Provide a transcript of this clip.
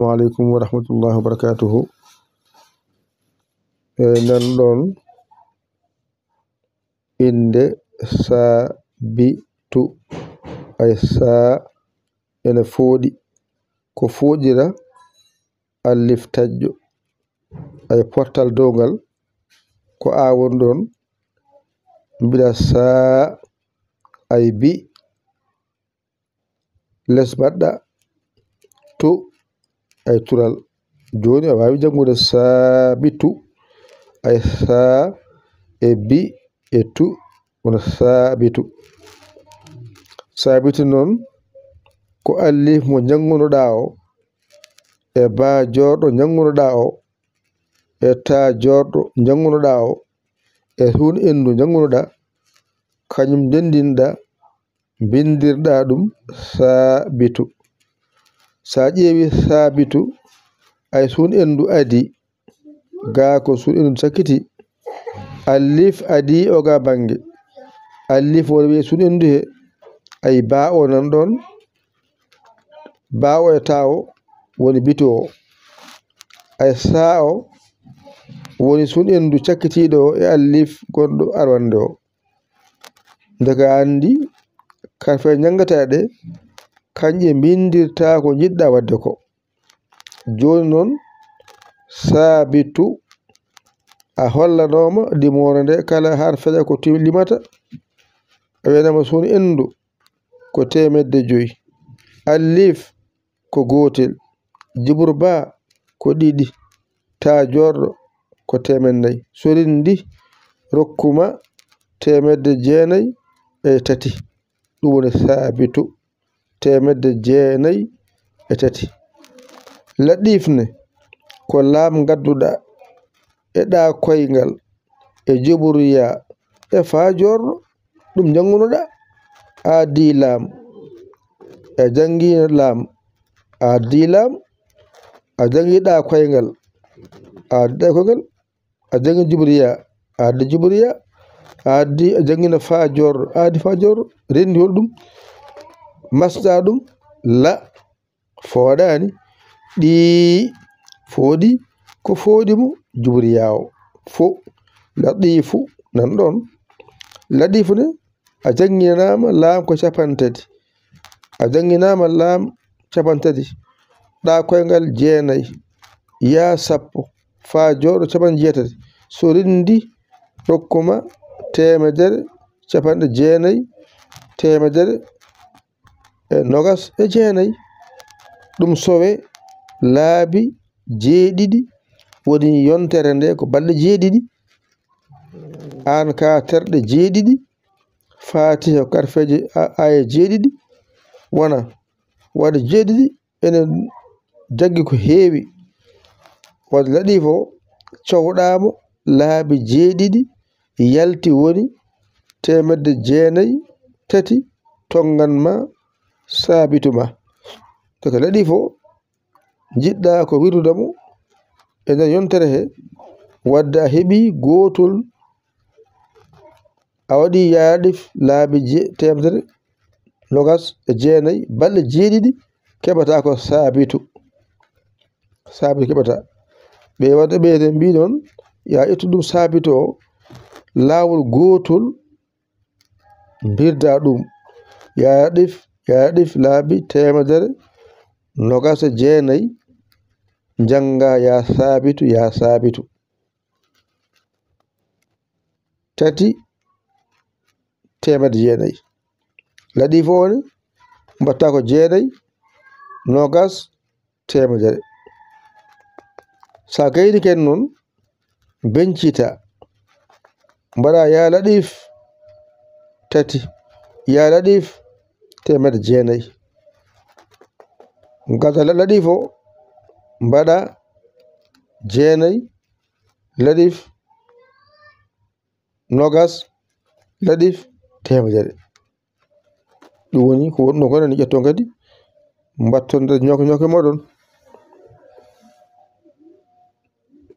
وعليكم ورحمة الله وبركاته. نندون إند سابيتو أي سا ene foodi ko foodira alif tajjo ay portal dowgal ko awon don mbida sa ay bi les badda to ay tural joni a wawi jangude sabitu ay sa e bi e tu on sabitu non ko alif mo jangunoda o e ba jordo jangunoda o e ta jordo jangunoda o e hun endu jangunoda kanyum dendinda bindirda dum sabitu sa ƴeewi sabitu ay sun endu adi ga ko sun endu sakiti alif adi o ga bange alif woni sun endu he ay ba o nan don bawo e tawo woni bitu o ay sao woni sun endu cakkitido e alif gondo arwande o daga andi karfe nyangatade kanje bindirta ko jidda wadde ko joni non sabitu a hollanoma dimorande kala harfaja ko limata wenama sun endu ko temedde joyi alif ko gotel jibur ba ko didi ta jordo ko temedde sorindi rokkuma temedde jeenayi e tati dum woni sabitu temedde jeenayi e tati ladifne ko lam gadduda e da koyngal e jiburiya e fa jordo dum jangunoda adi lam e jangi lam adi lam a jangi da koyngal adi koyngal a jangi jiburiya adi jiburiya adi a jangina fa jordo adi fa jordo rendi holdum masda dum la fodani di fodi ko fodi mu jiburiyawo fo ladifu nan don ladifu ne a janginama lam ko capantati a janginama lam capantati da koyngal jeenayi ya sappo fa jordo capan jeetati so rindi rokkuma temedere capande jeenayi temedere e nogas e jeenayi dum sowe laabi jeedidi woni yontere nde ko balde jeedidi an ka terde jeedidi fatiha karfeje aya jeedidi wana wade jeedidi ene jaggi ko heewi wad ladifo cowdamo laabi jeedidi yalti woni temedde jeenayi tati tongan ma sabitu ma to ko ladifo jidda ko wirudamo e nder yontere he wadda hebi gotol a wadi yaadif laabi temedere nogas e jeenayi balde jeedidi kebata ko sabitu kebata be wadde be den bi non ya etudum sabitu o lawol gotol birda dum yaadif laabi temedere nogas e jeenayi janga ya sabitu tati temedde jeenayi ladifo woni mbatta ko jeenayi nogas temedere sa gaydi ken non bencita mbara ya ladif tati ya ladif temedde jeenayi ngata ladifo mbada jeenayi ladif nogas ladif temedere dum woni ko wonno ko non jetton kadi mbattonde nyoko modon